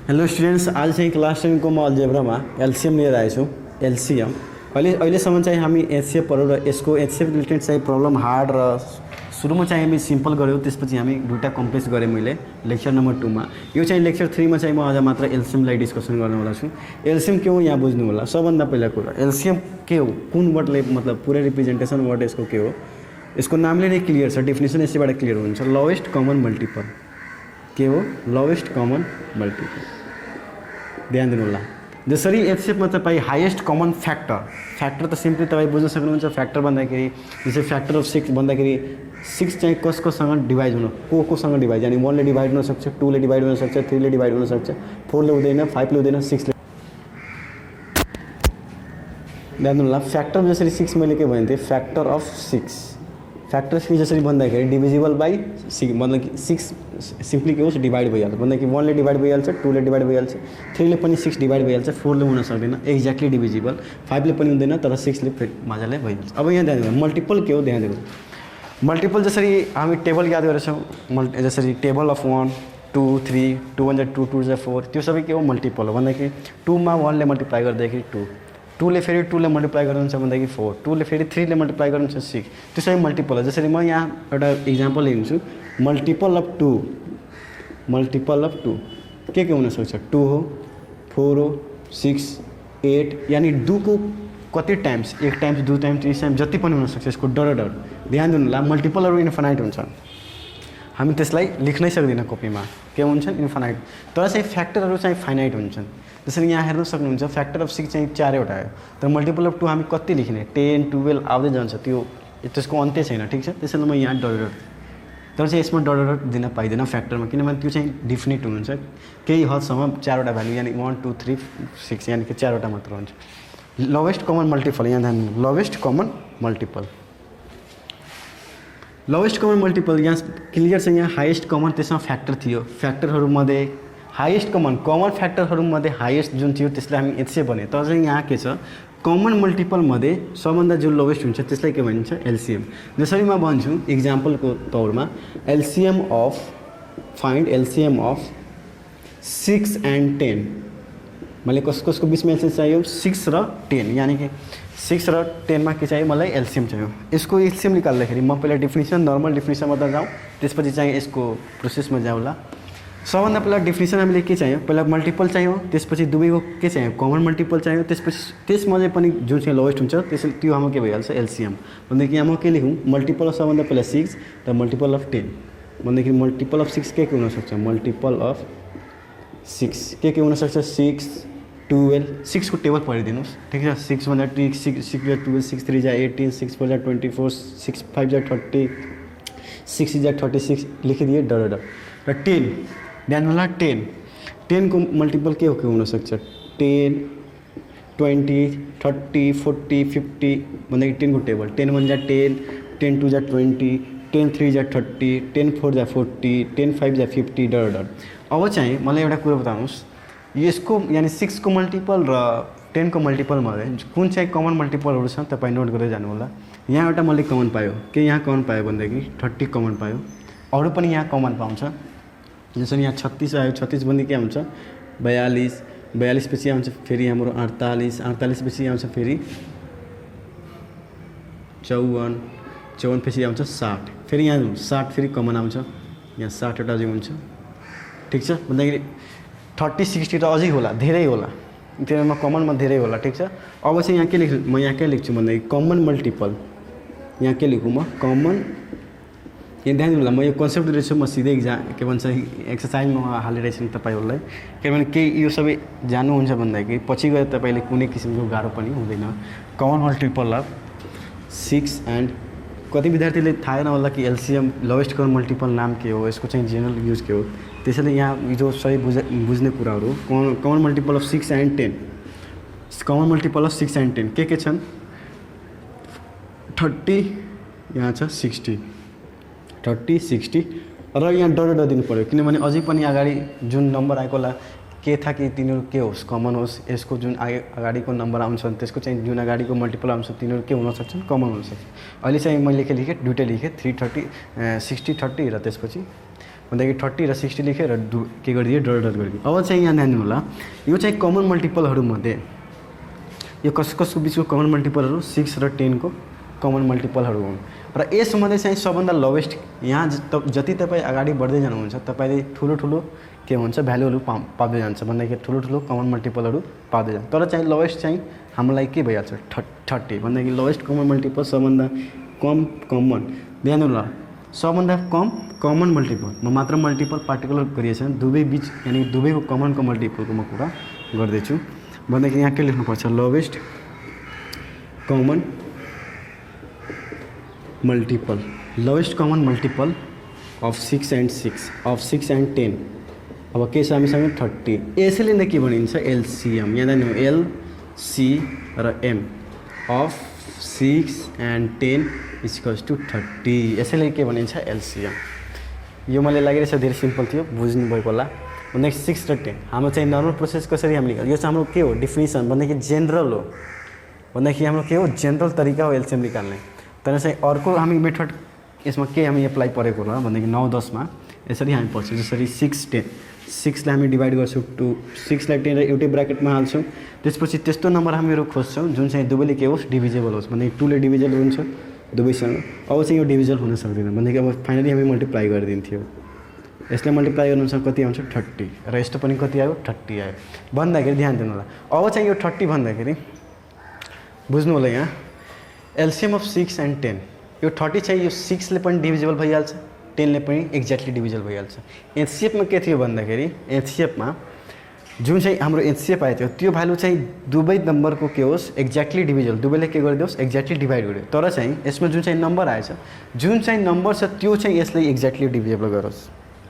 Hello students, आज चाहिँ class 10 को म अल्जेब्रामा एलसीएम लिएर आएछु। एलसीएम अहिलेसम्म चाहिँ हामी एचसीएफ पढ्यौँ र यसको एचसीएफ रिलेटेड चाहिँ प्रब्लम हार्ड र सुरुमा चाहिँ हामी सिम्पल गऱ्यौँ, त्यसपछि हामी दुईटा कम्प्लेक्स गरेँ मैले लेक्चर नम्बर 2 मा। यो चाहिँ लेक्चर 3 मा चाहिँ म आज मात्र एलसीएमलाई डिस्कसन गर्नेवाला छु। एलसीएम के हो यहाँ बुझ्नु होला। सबभन्दा पहिला कुरा एलसीएम के हो, कुन वर्डले मतलब पुरै रिप्रेजेन्टेसन वर्ड यसको के हो, यसको नामले नै क्लियर छ, डेफिनेसन यसैबाट क्लियर हुन्छ। लोवेस्ट कमन मल्टिपल के हो, लोवेस्ट कमन मल्टिपल। ध्यान दिनु होला। जसरी एचसीएफमा तपाईँ हाइएस्ट कमन फ्याक्टर त सिम्पली तपाईँ बुझ्न सक्नुहुन्छ। फ्याक्टर भन्दाखेरि जस्तै फ्याक्टर अफ 6 भन्दाखेरि 6 चाहिँ कससँग डिभाइड हुनु, कोसँग डिभाइड, यानी 1 ले डिभाइड हुन सक्छ, 2 ले डिभाइड हुन सक्छ, 3 ले डिभाइड हुन सक्छ, 4 ले हुँदैन, 5 ले हुँदैन, 6 ले। ध्यान दिनु होला। फ्याक्टर जसरी 6 मैले के भने थिएँ, फ्याक्टर अफ 6 फ्याक्टर जसरी भन्दाखेरि डिभिजिबल बाई 6 मतलब कि 6 सिम्पली के होस् डिभाइड भइहाल्छ, भन्दा कि 1 ले डिभाइड भइहाल्छ, 2 ले डिभाइड भइहाल्छ, 3 ले पनि 6 डिभाइड भइहाल्छ, 4 ले हुन सक्दैन एक्ज्याक्टली डिभिजिबल, 5 ले पनि हुँदैन तर 6 ले मजाले भइहाल्छ। अब यहाँ ध्यान दिनु, मल्टिपल के हो ध्यान दिनु। मल्टिपल जसरी हामी टेबल याद गरेछौँ, जसरी टेबल अफ 1 2 3 2 1 2 2 4 त्यो सबै के हो मल्टिपल हो। भन्दाखेरि 2 मा 1 ले मल्टिप्लाई गर्दाखेरि 2, 2 ले फेरि 2 ले मल्टिप्लाई गर्नुहुन्छ भन्दाखेरि 4, 2 ले फेरि 3 ले मल्टिप्लाई गर्नुहुन्छ 6, त्यो सबै मल्टिपल हो। जसरी म यहाँ एउटा इक्जाम्पल लिन्छु, मल्टिपल अफ 2 के हुनसक्छ, 2 हो, 4 हो, 6 8, यानि 2 को कति टाइम्स, 1 टाइम्स 2 टाइम्स 3 टाइम्स जति पनि हुनसक्छ यसको डर। ध्यान दिनु होला, मल्टिपलहरू इन्फाइनाइट हुन्छ, हामी त्यसलाई लेख्नै सक्दैन कपीमा, के हुन्छन् इन्फाइनाइट, तर चाहिँ फ्याक्टरहरू चाहिँ फाइनाइट हुन्छन्। जसरी यहाँ हेर्न सक्नुहुन्छ फ्याक्टर अफ 6 चाहिँ 4 वटा आयो, तर मल्टिपल अफ 2 हामी कति लेख्ने, 10 12 आउँदै जान्छ, त्यसको अन्त्य छैन, ठिक छ। त्यसैले म यहाँ डर, तर चाहिँ यसमा डर दिन पाइँदैन फ्याक्टरमा, किनभने त्यो चाहिँ डिफिनिट हुनुहुन्छ केही हदसम्म 4 वटा भ्यालु, यानि 1 2 3 6 यानि कि 4 वटा मात्र हुन्छ। लोवेस्ट कमन मल्टिपल, यहाँ ध्यान, lowest common multiple, lowest common multiple यहाँ क्लियर छ। यहाँ हाइएस्ट कमन, त्यसमा फ्याक्टर थियो, फ्याक्टरहरूमध्ये हाइएस्ट कमन फ्याक्टरहरूमध्ये हाइएस्ट जुन थियो त्यसलाई हामी एचसीएफ भने, तर चाहिँ यहाँ के छ, कमन मल्टिपलमध्ये सबभन्दा जो लोवेस्ट हुन्छ त्यसलाई के भनिन्छ, एलसीएम। जसरी म भन्छु इक्जाम्पलको तौरमा, फाइन्ड एलसीएम अफ 6 and 10, मैले कसको बिचमा एलसीएम चाहियो, 6 र 10, यानि कि 6 र 10 मा के चाहियो, मलाई एलसीएम चाहियो। यसको एलसीएम निकाल्दाखेरि म पहिला डेफिनेसन, नर्मल डेफिनेसन मात्र जाउँ, त्यसपछि चाहिँ यसको प्रोसेसमा जाउँला। सबभन्दा पहिला डेफिनेसन हामीले के चाहियो, पहिला मल्टिपल चाहियो, त्यसपछि दुवैको के चाहियो, कमन मल्टिपल चाहियो, त्यसपछि त्यसमा पनि जुन चाहिँ लोवेस्ट हुन्छ त्यो हाम्रो के भइहाल्छ, एलसीएम। भन्दाखेरि यहाँ म के लेखौँ, मल्टिपल अफ सबभन्दा पहिला 6 र मल्टिपल अफ 10, भन्दाखेरि मल्टिपल अफ 6 के हुनसक्छ, मल्टिपल अफ 6 के हुनसक्छ, 6 12, 6 को टेबल पढिदिनुहोस्, ठिक छ। 6 भन्दा 6 6 12, 6 3 जा 18, 6 4 जा 24, 6 5 जा 30, 6 जा 36 लेखिदिए डर। र 10 ध्यान होला, 10 को मल्टिपल के हुनसक्छ, 10 20 30 40 50, भन्दाखेरि 10 को टेबल, 10 1 जा 10, 10 2 जा 20, 10 3 जा 30, 10 4 जा 40, 10 5 जा 50 डर। अब चाहिँ मलाई एउटा कुरा बताउनुहोस्, यसको यानि 6 को मल्टिपल र 10 को मल्टिपलमा कुन चाहिँ कमन मल्टिपलहरू छ तपाईँ नोट गर्दै जानु होला। यहाँ एउटा मैले कमन पायो, के यहाँ कमन पायो भन्दाखेरि 30 कमन पायो, अरू पनि यहाँ कमन पाउँछ। जसरी यहाँ 36 आयो, 36 भन्ने के हुन्छ, 42, 42 पछि आउँछ फेरि हाम्रो 48, 48 पछि आउँछ फेरि 54, 54 पछि आउँछ 60, फेरि यहाँ 60 फेरि कमन आउँछ, यहाँ 60 वटा चाहिँ हुन्छ, ठिक छ। भन्दाखेरि 30 60 त अझै होला, धेरै होला, त्यसमा कमनमा धेरै होला, ठिक छ। अब चाहिँ यहाँ के लेख्छु, म यहाँ के लेख्छु भन्दाखेरि कमन मल्टिपल, यहाँ के लेखुँ म, कमन, यहाँ ध्यान दिनु होला, म यो कन्सेप्ट रहेछु, म सिधै के भन्छ एक्सर्साइजमा हालिरहेछु तपाईँहरूलाई, किनभने केही यो सबै जान्नुहुन्छ भन्दाखेरि पछि गएर तपाईँले कुनै किसिमको गाह्रो पनि हुँदैन। कमन मल्टिपल अफ 6 and कति विद्यार्थीले थाहा नहोला कि एलसीएम लोवेस्ट कमन मल्टिपल नाम के हो, यसको चाहिँ जेनरल युज के हो, त्यसैले यहाँ जो सही बुझ्ने कुराहरू, common multiple of 6 and 10, common multiple of 6 and 10 के छन्, 30 यहाँ छ 60, 30 60 र यहाँ डर दिनु पऱ्यो, किनभने अझै पनि अगाडि जुन नम्बर आएको होला के था कि तिनीहरू के होस्, कमन होस्, यसको जुन अगाडिको नम्बर आउँछ त्यसको चाहिँ जुन अगाडिको मल्टिपल आउँछ तिनीहरू के हुन सक्छन्, कमन हुन सक्छ। अहिले चाहिँ मैले के लेखेँ, दुईटै लेखेँ, 330 60 30 र त्यसपछि भन्दाखेरि 30 र 60 लेखेँ र के गरिदिएँ डट डट गरिदिएँ। अब चाहिँ यहाँ ध्यान दिनु होला, यो चाहिँ कमन मल्टिपलहरूमध्ये यो कसको बिचको कमन मल्टिपलहरू 6 र 10 को कमन मल्टिपलहरू हुन् र यसमध्ये चाहिँ सबभन्दा लोवेस्ट यहाँ जति तपाईँ अगाडि बढ्दै जानुहुन्छ तपाईँले ठुलो ठुलो के हुन्छ भ्यालुहरू पाउँदै जान्छ भन्दाखेरि ठुलो ठुलो कमन मल्टिपलहरू पाउँदै जान्छ। तर चाहिँ लोवेस्ट चाहिँ हामीलाई के भइहाल्छ 30 भन्दाखेरि लोवेस्ट कमन मल्टिपल सबभन्दा कम कमन। ध्यान दिनु होला, सबभन्दा कम कमन मल्टिपल, म मात्र मल्टिपल पार्टिकुलर गरिएको छैन, दुवै बिच यानि दुवैको कमनको मल्टिपलको म कुरा गर्दैछु। भन्दाखेरि यहाँ के लेख्नुपर्छ lowest common multiple, lowest common multiple of 6 and 6 of 6 and 10। अब के छ हामीसँग 30, यसैले नै के भनिन्छ एलसिएम। यहाँ जानु एलसी र M of 6 and 10 equals to 30, यसैले के भनिन्छ एलसिएम। यो मलाई लागिरहेछ धेरै सिम्पल थियो, बुझ्नुभएको होला। नेक्स्ट 6 र 10 हाम्रो चाहिँ नर्मल प्रोसेस कसरी हामीले यो चाहिँ हाम्रो के हो डिफिनेसन भन्दाखेरि जेनरल हो, भन्दाखेरि हाम्रो के हो जेनरल तरिका हो एलसिएम निकाल्ने। तर चाहिँ अर्को हामी मेथड यसमा के हामी एप्लाई परेको होला भन्दाखेरि 9 10 मा यसरी हामी पढ्छौँ। जसरी 6 10, 6 लाई हामी डिभाइड गर्छौँ 2, 6 लाई 10 र एउटै ब्राकेटमा हाल्छौँ। त्यसपछि त्यस्तो नम्बर हामीहरू खोज्छौँ जुन चाहिँ दुवैले के होस् डिभिजेबल होस्, भन्दाखेरि 2 ले डिभिजेबल हुन्छ दुवैसँग। अब चाहिँ यो डिभिजल हुन सक्दैन भन्दाखेरि अब फाइनली हामी मल्टिप्लाई गरिदिन्थ्यो। यसले मल्टिप्लाई गर्नुसँग कति आउँछ 30 र यस्तो पनि कति आयो 30 आयो भन्दाखेरि ध्यान दिनु होला। अब चाहिँ यो 30 भन्दाखेरि बुझ्नु होला यहाँ एलसिएम अफ 6 and 10, यो 30 चाहिँ यो 6 ले पनि डिभिजिबल भइहाल्छ 10 ले पनि एक्ज्याक्टली डिभिजिबल भइहाल्छ। एचसिएफमा के थियो भन्दाखेरि एचसिएफमा जुन चाहिँ हाम्रो एचसिएफ आएको थियो त्यो भ्यालु चाहिँ दुवै नम्बरको के होस् एक्ज्याक्टली डिभिजिबल, दुवैले के गरिदियोस् एक्ज्याक्टली डिभाइड गर्यो। तर चाहिँ यसमा जुन चाहिँ नम्बर आएछ जुन चाहिँ नम्बर छ त्यो चाहिँ यसलाई एक्ज्याक्टली डिभिजिबल गरोस्,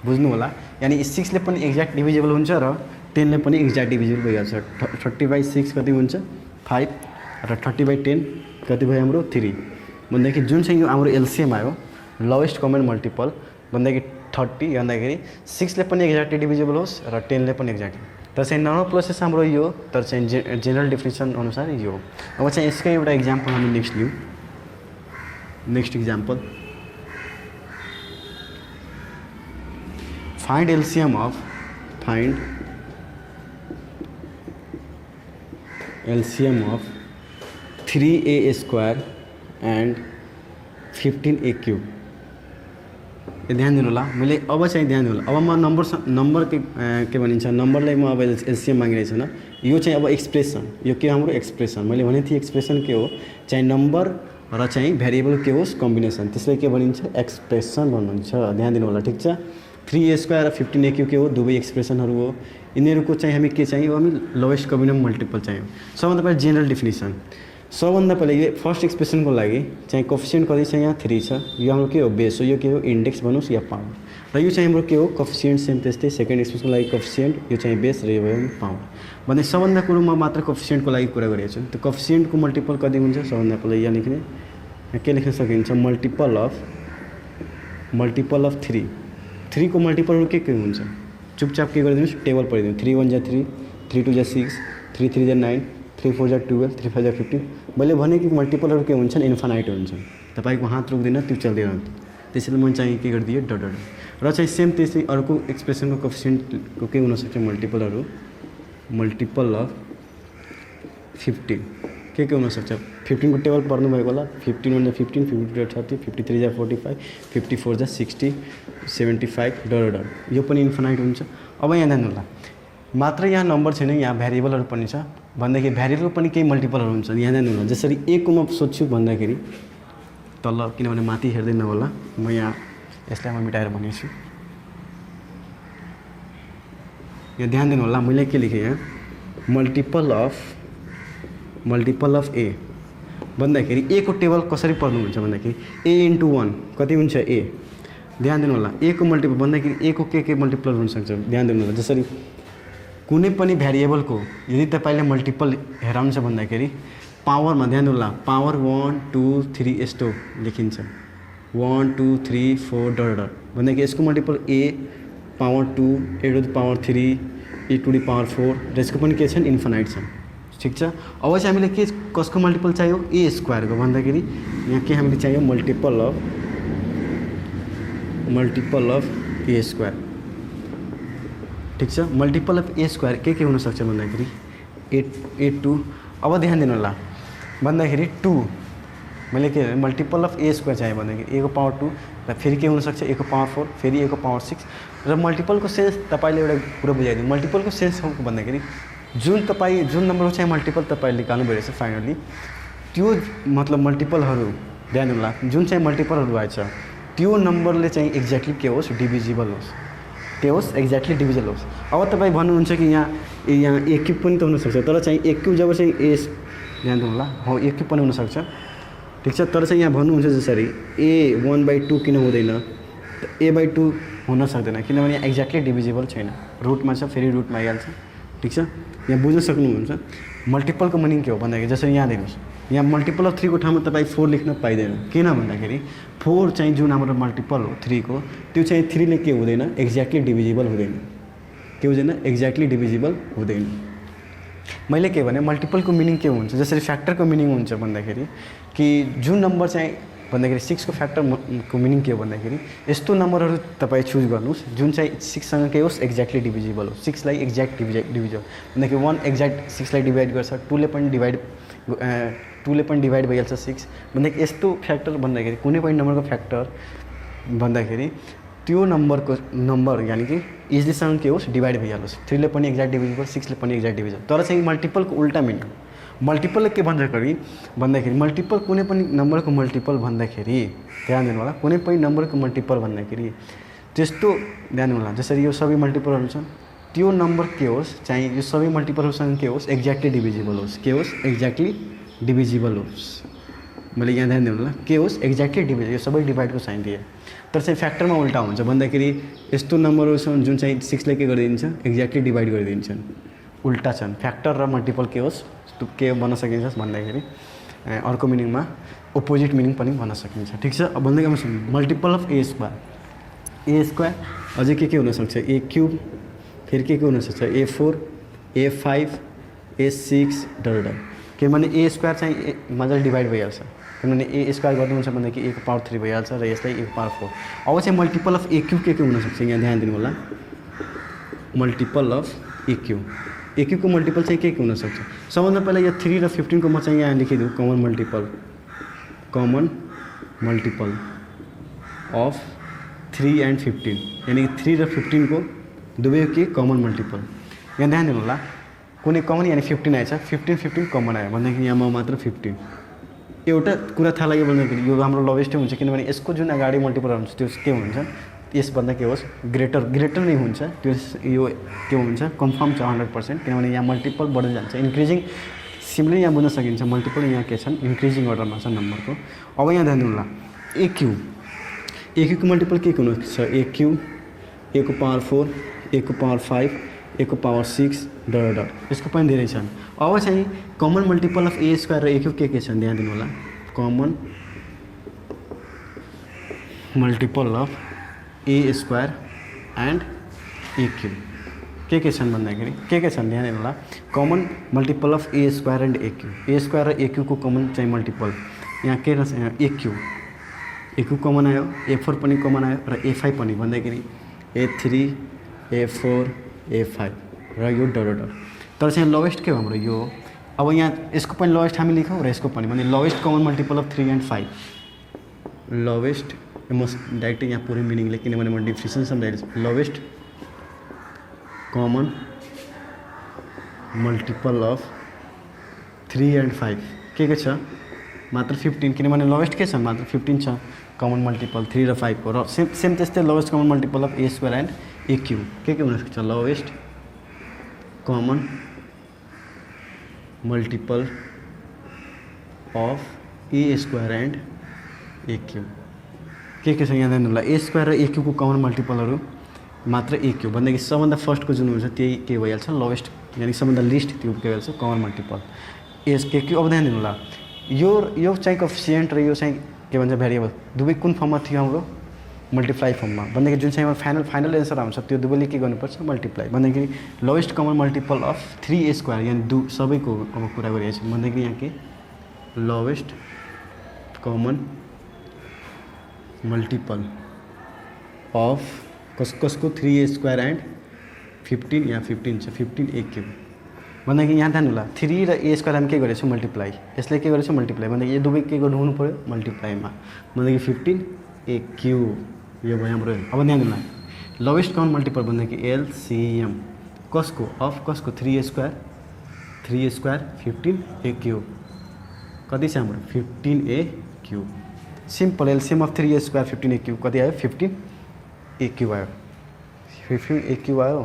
बुझ्नु होला। यानी 6 ले पनि एक्ज्याक्ट डिभिजिबल हुन्छ र 10 ले पनि एक्ज्याक्ट डिभिजिबल भइहाल्छ। 30/6 कति हुन्छ 5 र 30/10 कति भयो हाम्रो 3 भन्दाखेरि जुन चाहिँ यो हाम्रो एलसिएम आयो लोवेस्ट कमन मल्टिपल भन्दाखेरि 30 भन्दाखेरि 6 ले पनि एक्ज्याक्टली डिभिजिबल होस् र 10 ले पनि एक्ज्याक्टली। तर चाहिँ नर्मल प्रोसेस हाम्रो यो, तर चाहिँ जेनरल डेफिनेसन अनुसार यो। अब चाहिँ यसकै एउटा इक्जाम्पल हामी नेक्स्ट लिउँ। Next example find LCM of 3a² and 15a³। ध्यान दिनु होला, मैले अब चाहिँ ध्यान दिनु होला। अब म नम्बर के भनिन्छ नम्बरलाई म अब एलसिएम मागिरहेको छैन, यो चाहिँ अब एक्सप्रेसन, यो के हाम्रो एक्सप्रेसन। मैले भनेको थिएँ एक्सप्रेसन के हो चाहिँ नम्बर र चाहिँ भेरिएबल के होस् कम्बिनेसन, त्यसलाई के भनिन्छ एक्सप्रेसन भन्नुहुन्छ। ध्यान दिनु होला, ठिक छ। 3a² र 15a³ के हो दुवै एक्सप्रेसनहरू हो। यिनीहरूको चाहिँ हामी के चाहियो हामी लोवेस्ट कमन मल्टिपल चाहियो। सबभन्दा पहिला जेनरल डेफिनेसन, सबभन्दा पहिला यो फर्स्ट एक्सप्रेसनको लागि चाहिँ कोफिसिएन्ट कति छ यहाँ 3 छ, यो हाम्रो के हो बेस हो, यो के हो इन्डेक्स भन्नुहोस् या पावर। र यो चाहिँ हाम्रो के हो कोफिसिएन्ट सेम त्यस्तै सेकेन्ड एक्सप्रेसनको लागि कोफिसिएन्ट, यो चाहिँ बेस र यो भयो पावर। भने सबभन्दा कुरो म मात्र कोफिसिएन्टको लागि कुरा गरेको छु। त्यो कोफिसिएन्टको मल्टिपल कति हुन्छ सबभन्दा पहिला यहाँ लेख्ने, यहाँ के लेख्न सकिन्छ मल्टिपल अफ 3 को मल्टिपलहरू के हुन्छ चुपचाप के गरिदिनुहोस् टेबल पढिदिनु। 3 1 जा 3, 3 2 जा 6, 3 3 जा 9, 3 4 जा 12, 3 5 जा 15। मैले भने कि मल्टिपलहरू के हुन्छन् इन्फानाइट हुन्छन्, तपाईँको हात रोक्दैन त्यो चल्दै रहन्छ। त्यसैले मैले चाहिँ के गरिदिएँ डट डट। र चाहिँ सेम त्यसै अर्को एक्सप्रेसनको कोफिसिएन्टको के हुनसक्छ मल्टिपलहरू मल्टिपल अफ 15 के हुनसक्छ 15 को टेबल पढ्नु भएको होला। 15 1 जा 15, 52 जा 30, 53 जा 45, 54 जा 60, 75 डट डट, यो पनि इन्फानाइट हुन्छ। अब यहाँ ध्यान होला, मात्र यहाँ नम्बर छैन, यहाँ भेरिएबलहरू पनि छ भन्दाखेरि भेरिएबल पनि केही मल्टिपलहरू हुन्छ। यहाँ ध्यान होला, जसरी a को म सोध्छु भन्दाखेरि तल, किनभने माथि हेर्दैन होला, म यहाँ यसलाई म मिटाएर भनेछु। यहाँ ध्यान दिनु होला, मैले के लेखेँ यहाँ मल्टिपल अफ a भन्दाखेरि a को टेबल कसरी पढ्नुहुन्छ भन्दाखेरि a × 1 कति हुन्छ a। ध्यान दिनु होला, a को मल्टिपल भन्दाखेरि a को के मल्टिपल हुनसक्छ ध्यान दिनु होला। जसरी कुनै पनि भेरिएबलको यदि तपाईँले मल्टिपल हेराउनुहुन्छ भन्दाखेरि पावरमा ध्यान दिनु होला, पावर 1 2 3 यस्तो लेखिन्छ 1 2 3 4 डट डट भन्दाखेरि यसको multiple a power 2, a to the power 3, e to the power 4 र यसको पनि के छन् इन्फानाइट छन्, ठिक छ। अब चाहिँ हामीले के कसको मल्टिपल चाहियो a² को भन्दाखेरि यहाँ के हामीले चाहियो मल्टिपल अफ ए स्क्वायर ठिक छ मल्टिपल अफ ए स्क्वायर के हुनसक्छ भन्दाखेरि ए2 अब ध्यान दिनु होला भन्दाखेरि 2 मैले के मल्टिपल अफ ए स्क्वायर चाहियो भन्दाखेरि ए को पावर 2 र फेरि के हुनसक्छ ए को पावर 4 फेरि ए को पावर 6 र मल्टिपलको सेन्स तपाईँले एउटा कुरा बुझाइदिनु मल्टिपलको सेन्स हो भन्दाखेरि जुन नम्बरको चाहिँ मल्टिपल तपाईँले निकाल्नु भइरहेछ फाइनली त्यो मतलब मल्टिपलहरू ध्यान होला जुन चाहिँ मल्टिपलहरू आएछ त्यो नम्बरले चाहिँ एक्ज्याक्टली के होस् डिभिजिबल होस् त्यो होस् एक्ज्याक्टली डिभिजिबल होस् अब तपाईँ भन्नुहुन्छ कि यहाँ ए क्युब पनि त हुनसक्छ तर चाहिँ ए क्युब जब चाहिँ ए ध्यान दिनु होला हो ए क्युब पनि हुनसक्छ ठिक छ तर चाहिँ यहाँ भन्नुहुन्छ जसरी ए 1/2 किन हुँदैन a/2 हुन सक्दैन किनभने एक्ज्याक्टली डिभिजिबल छैन रुटमा छ फेरि रुटमा आइहाल्छ ठिक छ यहाँ बुझ्न सक्नुहुन्छ मल्टिपलको मिनिङ के हो भन्दाखेरि जसरी यहाँ दिनुहोस् यहाँ मल्टिपल अफ 3 को ठाउँमा तपाईँ 4 लेख्न पाइँदैन किन भन्दाखेरि 4 चाहिँ जुन हाम्रो मल्टिपल हो 3 को त्यो चाहिँ 3 ले के हुँदैन एक्ज्याक्टली डिभिजिबल हुँदैन के हुँदैन एक्ज्याक्टली डिभिजिबल हुँदैन मैले के भने मल्टिपलको मिनिङ के हुन्छ जसरी फ्याक्टरको मिनिङ हुन्छ भन्दाखेरि कि जुन नम्बर चाहिँ भन्दाखेरि 6 को फ्याक्टरको मिनिङ के हो भन्दाखेरि यस्तो नम्बरहरू तपाईँ चुज गर्नुहोस् जुन चाहिँ 6 सँग के होस् एक्ज्याक्टली डिभिजिबल हो 6 लाई एक्ज्याक्ट डिभिजिबल भन्दाखेरि 1 एक्ज्याक्ट 6 लाई डिभाइड गर्छ 2 ले पनि डिभाइड भइहाल्छ 6 भन्दाखेरि यस्तो फ्याक्टर भन्दाखेरि कुनै पनि नम्बरको फ्याक्टर भन्दाखेरि त्यो नम्बर यानि कि इजलीसँग के होस् डिभाइड भइहालोस् 3 ले पनि एक्ज्याक्ट डिभिजिबल 6 ले पनि एक्ज्याक्ट डिभिजिबल तर चाहिँ मल्टिपलको उल्टा मिनिङ मल्टिपलले के भन्दाखेरि मल्टिपल कुनै पनि नम्बरको मल्टिपल भन्दाखेरि ध्यान दिनु होला कुनै पनि नम्बरको मल्टिपल भन्दाखेरि त्यस्तो ध्यान दिनु होला जसरी यो सबै मल्टिपलहरू छन् त्यो नम्बर के होस् चाहिँ यो सबै मल्टिपलहरूसँग के होस् एक्ज्याक्टली डिभिजिबल होस् के होस् एक्ज्याक्टली डिभिजिबल होस् मैले यहाँ ध्यान दिनु होला के होस् एक्ज्याक्टली डिभिजिबल यो सबै डिभाइडको साइन दिए तर चाहिँ फ्याक्टरमा उल्टा हुन्छ भन्दाखेरि यस्तो नम्बरहरू छन् जुन चाहिँ 6 ले के गरिदिन्छ एक्ज्याक्टली डिभाइड गरिदिन्छन् उल्टा छन् फ्याक्टर र मल्टिपल के होस् के भन्न सकिन्छ भन्दाखेरि अर्को मिनिङमा अपोजिट मिनिङ पनि भन्न सकिन्छ ठिक छ अब भन्दै गर्छु मल्टिपल अफ ए स्क्वायर अझै के हुनसक्छ ए क्युब फेरि के हुनसक्छ a4 a5 a6 डट किनभने ए स्क्वायर चाहिँ मजाले डिभाइड भइहाल्छ किनभने ए स्क्वायर गर्नुहुन्छ भन्दाखेरि ए को पावर 3 भइहाल्छ र यसलाई ए को पावर 4 अब चाहिँ मल्टिपल अफ ए क्युब के हुनसक्छ यहाँ ध्यान दिनु होला मल्टिपल अफ ए क्युब को मल्टिपल चाहिँ के हुनसक्छ सबभन्दा पहिला यो 3 र 15 को म चाहिँ यहाँ लेखिदिउँ कमन मल्टिपल अफ 3 एन्ड 15 यानी 3 र 15 को दुवै के कमन मल्टिपल यहाँ ध्यान दिनु होला कुनै कमन यानी 15 आएछ 15 कमन आयो भन्दाखेरि यहाँ मात्र 15 एउटा कुरा थाहा लाग्यो भन्दाखेरि यो हाम्रो लोवेस्टै हुन्छ किनभने यसको जुन अगाडि मल्टिपल हुन्छ त्यो के हुन्छ यसभन्दा के होस् ग्रेटर नै हुन्छ त्यो यो के हुन्छ कन्फर्म छ 100% किनभने यहाँ मल्टिपल बढ्दै जान्छ इन्क्रिजिङ सिम्पली यहाँ बुझ्न सकिन्छ मल्टिपल यहाँ के छन् इन्क्रिजिङ अर्डरमा छ नम्बरको अब यहाँ ध्यान दिनु होला ए क्युब को मल्टिपल के हुनुहुन्छ ए क्युब ए को पावर 4 ए को पावर 5 ए को पावर 6 डट यसको पनि धेरै छन् अब चाहिँ common multiple of a square र ए क्युब के छन् ध्यान दिनु होला common multiple of a square and a cube के छन् भन्दाखेरि के छन् ध्यान दिनु होला common multiple of a square and a square र ए क्युबको कमन चाहिँ मल्टिपल यहाँ के रहेछ यहाँ ए क्युब कमन आयो a4 पनि कमन आयो र a5 पनि भन्दाखेरि a3 a4 a5 र यो डट तर चाहिँ लोवेस्ट के हो हाम्रो यो अब यहाँ यसको पनि लोवेस्ट हामी लेखौँ र यसको पनि भने lowest common multiple of 3 and 5 lowest म डाइरेक्ट यहाँ पुरै मिनिङले किनभने म डिफिनेसन सम्झाइदिन्छु lowest common multiple of 3 and 5 के छ मात्र 15 किनभने लोवेस्ट के छ मात्र 15 छ कमन मल्टिपल 3 र 5 को र सेम त्यस्तै lowest common multiple of a square and a cube के हुनसक्छ lowest common multiple of a square and a cube के छ यहाँ ध्यान होला ए स्क्वायर र ए क्युबको कमन मल्टिपलहरू मात्र ए क्युब भन्दाखेरि सबभन्दा फर्स्टको जुन हुन्छ त्यही के भइहाल्छ लोवेस्ट यानि सबभन्दा लिस्ट त्यो के भइहाल्छ कमन मल्टिपल ए क्युब अब ध्यान दिनु होला यो चाहिँ कोएफिसिएन्ट र यो चाहिँ के भन्छ भेरिएबल दुवै कुन फर्ममा थियो हाम्रो मल्टिप्लाई फर्ममा भन्दाखेरि जुन चाहिँ हाम्रो फाइनल एन्सर आउँछ त्यो दुवैले के गर्नुपर्छ मल्टिप्लाई भन्दाखेरि lowest common multiple of 3 square यानि सबैको अब कुरा गरिरहेको छ भन्दाखेरि यहाँ के लोवेस्ट कमन मल्टिपल अफ कसको 3a² एन्ड 15 यहाँ 15 छ 15a³ भन्दाखेरि यहाँ ध्यान होला 3 र a² हामी के गरेछौँ मल्टिप्लाई यसले के गरेछौँ मल्टिप्लाई भन्दाखेरि यो दुवै के गर्नु हुनु पऱ्यो मल्टिप्लाईमा भन्दाखेरि 15a³ यो भयो हाम्रो अब ध्यान होला लोवेस्ट कमन मल्टिपल भन्दाखेरि एलसीएम कसको अफ कसको 3a² 15a³ कति छ हाम्रो 15a³ simple LCM of 3a² 15a³ कति आयो 15a³ आयो 15a³ आयो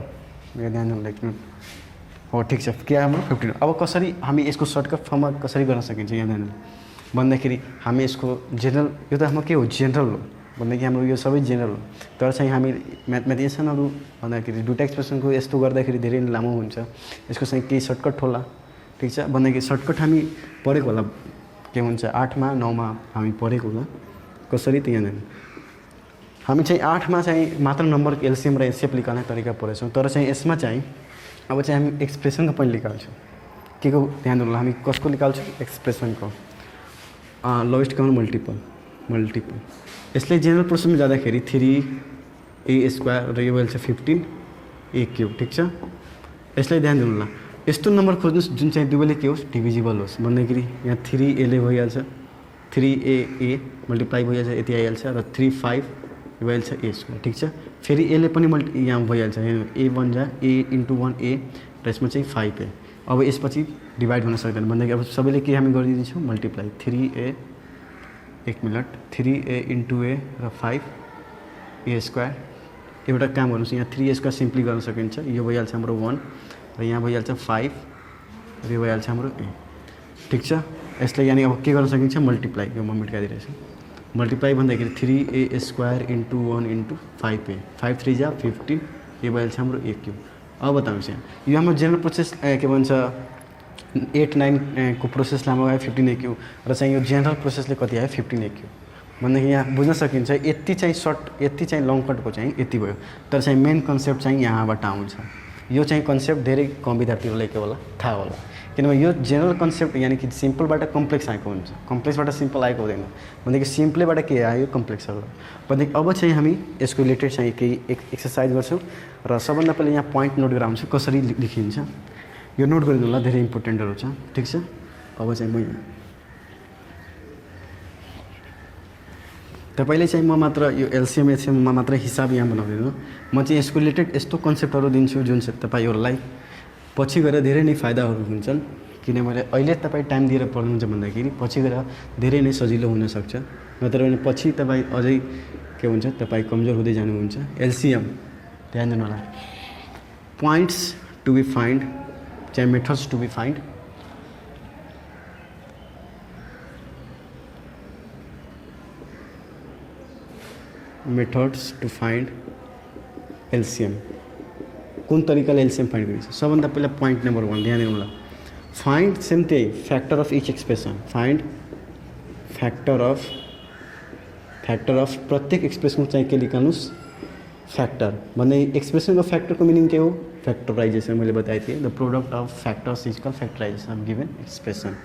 मेरो ध्यान होला एक मिनट हो ठिक छ के हाम्रो 15 अब कसरी हामी यसको सर्टकट फर्ममा कसरी गर्न सकिन्छ यहाँ ध्यान भन्दाखेरि हामी यसको जेनरल यो त हाम्रो के हो जेनरल हो भन्दाखेरि हाम्रो यो सबै जेनरल हो तर चाहिँ हामी म्याथमेटिसियनहरू भन्दाखेरि दुईवटा एक्सप्रेसनको यस्तो गर्दाखेरि धेरै लामो हुन्छ यसको चाहिँ केही सर्टकट होला ठिक छ भन्दाखेरि सर्टकट हामी पढेको होला के हुन्छ 8 मा 9 मा हामी पढेको होला कसरी त यहाँ हामी चाहिँ 8 मा चाहिँ मात्र नम्बर एलसीएम र एचसीएफ निकाल्ने तरिका पढेछौँ तर चाहिँ यसमा चाहिँ अब चाहिँ हामी एक्सप्रेसनको पनि निकाल्छौँ के को ध्यान होला हामी कसको निकाल्छौँ एक्सप्रेसनको लोवेस्ट कमन मल्टिपल यसले जेनरल प्रोसेसमा जाँदाखेरि 3a² र यो भइहाल्छ 15a³ ठिक छ यसलाई ध्यान दिनु होला यस्तो नम्बर खोज्नुहोस् जुन चाहिँ दुवैले के होस् डिभिजिबल होस् भन्दाखेरि यहाँ 3a ले भइहाल्छ 3a मल्टिप्लाई भइहाल्छ यति आइहाल्छ र 3 5 भइहाल्छ a² ठिक छ फेरि a ले पनि यहाँ भइहाल्छ a1 जा a × 1a र यसमा चाहिँ 5a अब यसपछि डिभाइड हुन सक्दैन भन्दाखेरि अब सबैले के हामी गरिदिन्छौँ मल्टिप्लाई 3a एक मिनट 3a × a र 5a² एउटा काम गर्नुहोस् यहाँ 3a² सिम्पली गर्न सकिन्छ यो भइहाल्छ हाम्रो 1 र यहाँ भइहाल्छ 5 र यो भइहाल्छ हाम्रो a ठिक छ यसलाई यानी अब के गर्न सकिन्छ मल्टिप्लाई यो म मेटाइदिरहेछु मल्टिप्लाई भन्दाखेरि 3a² × 1 × 5a 5 3 जा 15 यो भइहाल्छ हाम्रो a³ अब बताउनुहोस् यहाँ यो हाम्रो जेनरल प्रोसेस के भन्छ 8 9 को प्रोसेसलाई आयो 15a³ र चाहिँ यो जेनरल प्रोसेसले कति आयो 15a³ भन्दाखेरि यहाँ बुझ्न सकिन्छ यति चाहिँ सर्ट यति चाहिँ लङ कटको चाहिँ यति भयो तर चाहिँ मेन कन्सेप्ट चाहिँ यहाँबाट आउँछ यो चाहिँ कन्सेप्ट धेरै कम विद्यार्थीहरूलाई के होला थाहा होला किनभने यो जेनरल कन्सेप्ट यानी कि सिम्पलबाट कम्प्लेक्स आएको हुन्छ कम्प्लेक्सबाट सिम्पल आएको हुँदैन भनेदेखि सिम्पलैबाट के आयो कम्प्लेक्सहरू भनेदेखि अब चाहिँ हामी यसको रिलेटेड चाहिँ केही एक्सर्साइज गर्छौँ र सबभन्दा पहिले यहाँ पोइन्ट नोट गराउँछु कसरी लेखिन्छ यो नोट गरिदिनु होला धेरै इम्पोर्टेन्टहरू छ ठिक छ अब चाहिँ म तपाईँले चाहिँ म मात्र यो एलसीएम एचसीएममा मात्र हिसाब यहाँ बनाउँदिनँ म चाहिँ यसको रिलेटेड यस्तो कन्सेप्टहरू दिन्छु जुन चाहिँ तपाईँहरूलाई पछि गएर धेरै नै फाइदाहरू हुन्छन् किन मैले अहिले तपाईँ टाइम दिएर पढ्नुहुन्छ भन्दाखेरि पछि गएर धेरै नै सजिलो हुनसक्छ नत्र भने पछि तपाईँ अझै के हुन्छ तपाईँ कमजोर हुँदै जानुहुन्छ एलसीएम ध्यान दिनु होला पोइन्ट्स टु बी फाइन्ड चाहे methods to be find methods to find LCM कुन तरिकाले एलसीएम फाइन्ड गरिन्छ सबभन्दा पहिला पोइन्ट नम्बर 1 ध्यान दिनु होला फाइन्ड सेम त्यही factor of each expression find factor of प्रत्येक एक्सप्रेसनको चाहिँ के निकाल्नुहोस् फ्याक्टर भन्ने एक्सप्रेसनको फ्याक्टरको मिनिङ के हो फ्याक्टराइजेसन मैले बताएको थिएँ the product of factors is called factorisation of given expression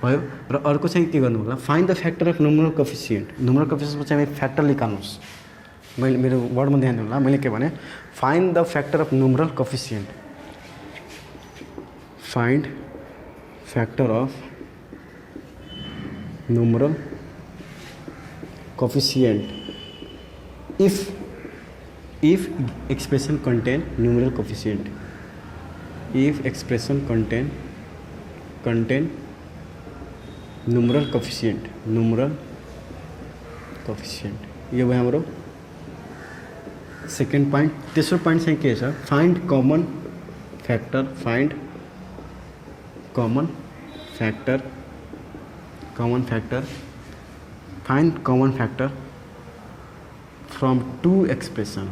भयो र अर्को चाहिँ के गर्नु होला find the factor of numeral coefficient numeral कोएफिसिएन्टको चाहिँ फ्याक्टर निकाल्नुहोस् मैले मेरो वर्डमा ध्यान दिनु होला मैले के भने find the factor of numeral coefficient find factor of numeral coefficient if expression contain numeral coefficient if expression contain numeral coefficient यो भयो हाम्रो सेकेन्ड पोइन्ट तेस्रो पोइन्ट चाहिँ के छ find common factor find common factor from two expression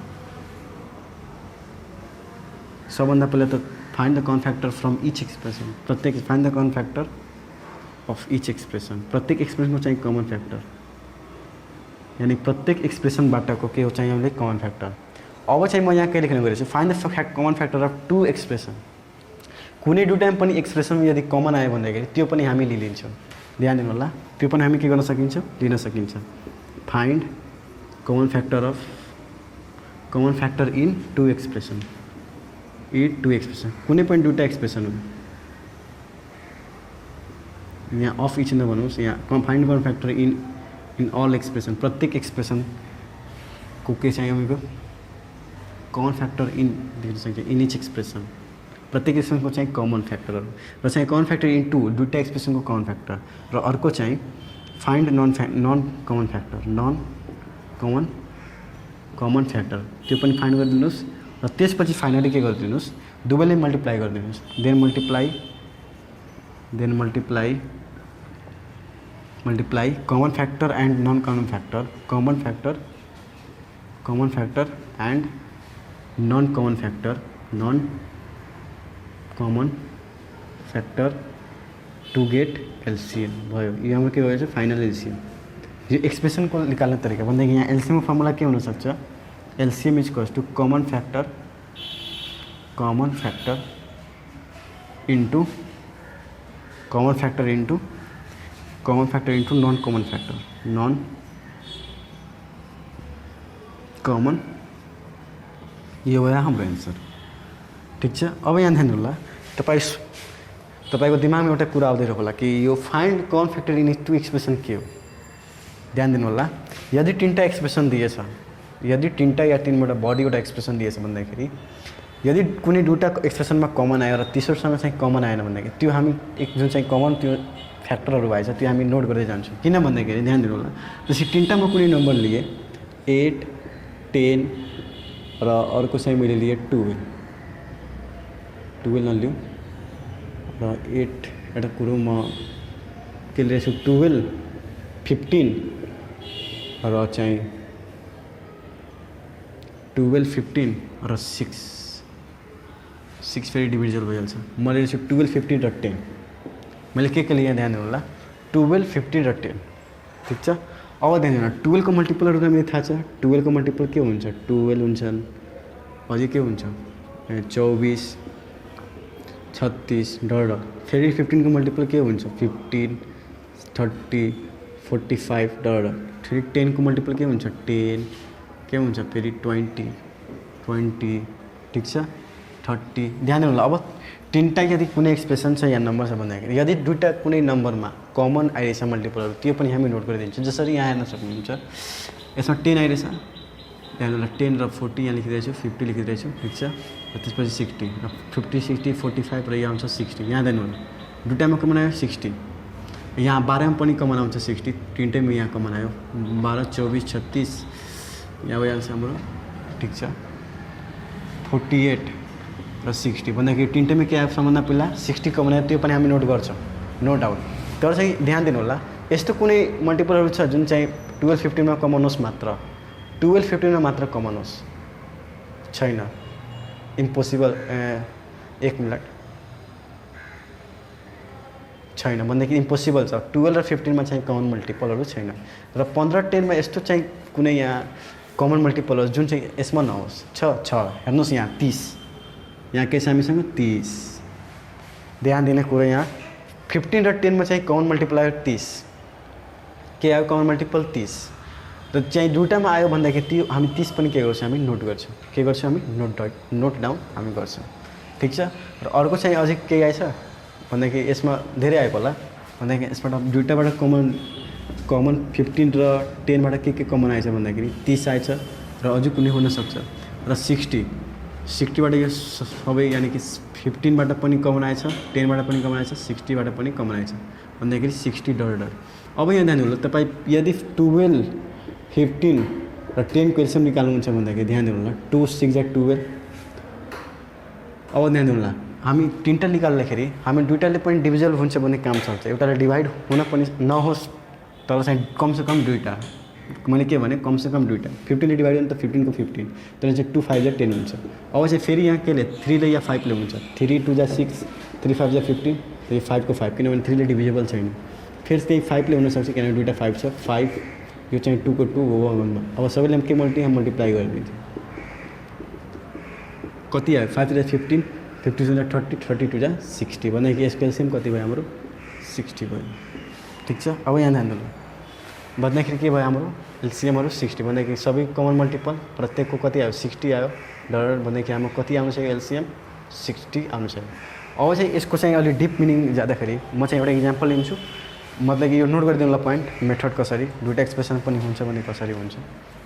सबभन्दा पहिला त find the common factor from each expression प्रत्येक find the common factor of each expression प्रत्येक एक्सप्रेसनको चाहिँ कमन फ्याक्टर यानी प्रत्येक एक्सप्रेसनबाटको के हो चाहिँ हामीले कमन फ्याक्टर अब चाहिँ म यहाँ के लेख्ने गरेछु find the common factor of two expression कुनै दुईटा पनि एक्सप्रेसन यदि कमन आयो भन्दाखेरि त्यो पनि हामी लिन्छौँ ध्यान दिनु होला त्यो पनि हामी के गर्न सकिन्छ लिन सकिन्छ find common factor of common factor in two expression two expression कुनै पनि दुईवटा एक्सप्रेसन हो यहाँ अफ इच नभनोस् यहाँ find common factor in all expression प्रत्येक एक्सप्रेसनको के चाहियो हामीको कमन फ्याक्टर इन देख्न सक्छ इन इच एक्सप्रेसन प्रत्येक एक्सप्रेसनको चाहिँ कमन फ्याक्टरहरू र चाहिँ कमन फ्याक्टर इन टू दुईवटा एक्सप्रेसनको कमन फ्याक्टर र अर्को चाहिँ find non common factor common factor त्यो पनि फाइन्ड गरिदिनुहोस् र त्यसपछि फाइनली के गरिदिनुहोस् दुवैले मल्टिप्लाई गरिदिनुहोस् then multiply common factor and non common factor and non common factor to get LCM भयो यहाँ के भएछ फाइनल एलसीएम यो एक्सप्रेसनको निकाल्ने तरिका भन्दाखेरि यहाँ एलसीएम फर्मुला के हुनसक्छ LCM is equals to common factor into non common यो भयो हाम्रो एन्सर ठीक छ अब यहाँ ध्यान दिनु होला तपाईको दिमागमा एउटा कुरा आउँदै होला कि यो find common factor in two expression के हो ध्यान दिनु होला यदि तीनटा एक्सप्रेसन दिएछ यदि तीनटा या तीनवटा बडीवटा एक्सप्रेसन दिएछ भन्दाखेरि यदि कुनै दुईटा एक्सप्रेसनमा कमन आयो र तेस्रोसँग चाहिँ कमन आएन भन्दाखेरि त्यो हामी एक जुन चाहिँ कमन त्यो फ्याक्टरहरू भएछ त्यो हामी नोट गर्दै जान्छौँ किन भन्दाखेरि ध्यान दिनु होला जस्तै तीनटामा कुनै नम्बर लिए 8 10 र अर्को चाहिँ मैले लिए 12 नलिउँ र 8 एउटा कुरो म के लिएछु 12 15 र चाहिँ 12 15 र 6 फेरि डिभिजल भइहाल्छ म लिएछु 12 15 र 10 मैले के लिए ध्यान दिनु होला 12 15 र 10 ठिक छ अब ध्यान दिनु 12 को मल्टिपलहरू त मलाई थाहा छ 12 को मल्टिपल के हुन्छ 12 हुन्छन् अझै के हुन्छ 24 36 डर फेरि 15 को मल्टिपल के हुन्छ 15 30 45 डर फेरि 10 को मल्टिपल के हुन्छ 10 के हुन्छ फेरि 20 ठिक छ 30 ध्यान दिनु होला अब तीनटा यदि कुनै एक्सप्रेसन छ या नम्बर छ भन्दाखेरि यदि दुईटा कुनै नम्बरमा कमन आइरहेछ मल्टिपलहरू त्यो पनि हामी नोट गरिदिन्छौँ जसरी यहाँ हेर्न सक्नुहुन्छ यसमा 10 आइरहेछ ध्यान होला 10 र 40 यहाँ लेखिरहेछु 50 लेखिरहेछु ठिक छ र त्यसपछि 60 र 50 60 45 र यहाँ आउँछ 60 यहाँ ध्यान होला दुईटामा कमन आयो 60 यहाँ 12 मा पनि कमन आउँछ 60 तीनटैमा यहाँ कमन आयो 12 24 36 यहाँ भइहाल्छ हाम्रो ठिक छ 48 र 60 भन्दाखेरि तीनटैमा के आयो सम्बन्ध पहिला 60 कमन आयो त्यो पनि हामी नोट गर्छौँ नो डाउट तर चाहिँ ध्यान दिनु होला यस्तो कुनै मल्टिपलहरू छ जुन चाहिँ 12 15 मा कमन होस् मात्र 12 15 मा मात्र कमन होस् छैन इम्पोसिबल एक मिनट छैन भन्दाखेरि इम्पोसिबल छ 12 र 15 मा चाहिँ कमन मल्टिपलहरू छैन र 15 10 मा यस्तो चाहिँ कुनै यहाँ कमन मल्टिपलहरू जुन चाहिँ यसमा नहोस् छ हेर्नुहोस् यहाँ 30 यहाँ के छ हामीसँग 30 ध्यान दिने कुरा यहाँ 15 र 10 मा चाहिँ कमन मल्टिपल आयो 30 के आयो कमन मल्टिपल 30 र चाहिँ दुईटामा आयो भन्दाखेरि त्यो हामी 30 पनि के गर्छौँ हामी नोट गर्छौँ के गर्छौँ हामी नोट डाउन हामी गर्छौँ ठिक छ र अर्को चाहिँ अझै के आएछ भन्दाखेरि यसमा धेरै आएको होला भन्दाखेरि यसबाट दुईटाबाट कमन 15 र 10 बाट के कमन आएछ भन्दाखेरि 30 आएछ र अझै कुनै हुन सक्छ र 60 बाट यो सबै यानी कि 15 बाट पनि कमन आएछ 10 बाट पनि कमन आएछ 60 बाट पनि कमन आएछ भन्दाखेरि 60 डर अब यहाँ ध्यान दिनु तपाईँ यदि 12 15 र 10 को एलसीएम निकाल्नुहुन्छ भन्दाखेरि ध्यान दिनु होला 2 6 12 अब ध्यान दिनु होला हामी तीनटा निकाल्दाखेरि हामी दुईटाले पनि डिभिजल हुन्छ भन्ने काम चल्छ एउटाले डिभाइड हुन पनि नहोस् तर चाहिँ कमसेकम दुईटा मैले के भने कमसेकम दुईटा 15 ले डिभाइड हुन्छ त 15 को 15 तर चाहिँ 2 5 10 हुन्छ अब चाहिँ फेरि यहाँ केले 3 ले या 5 ले हुन्छ 3 2 6 3 5 15 3 5 को 5 किनभने 3 ले डिभिजिबल छैन फेरि त्यही 5 ले हुन सक्छ किनभने दुईटा 5 छ 5 यो चाहिँ 2 को 2 हो अब सबैले के मल्टिप्लाई गरिदिन्छ कति आयो 5 ले 15 50 30 32 जा 60 भन्दाखेरि यसको एलसीएम कति भयो हाम्रो 60 भयो ठिक छ अब यहाँ ध्यान दिनु भन्दाखेरि के भयो हाम्रो एलसीएमहरु 60 भन्दाखेरि सबै कमन मल्टिपल प्रत्येकको कति आयो 60 आयो डलर भन्दाखेरि हाम्रो कति आउनु छ एलसीएम 60 आउनु छ। अब चाहिँ यसको चाहिँ अलि डिप मिनिङ जाँदाखेरि म चाहिँ एउटा इक्जाम्पल लिन्छु, मतलब कि यो नोट गरिदिनु होला पोइन्ट मेथड कसरी दुईटा एक्सप्रेसन पनि हुन्छ भने कसरी हुन्छ,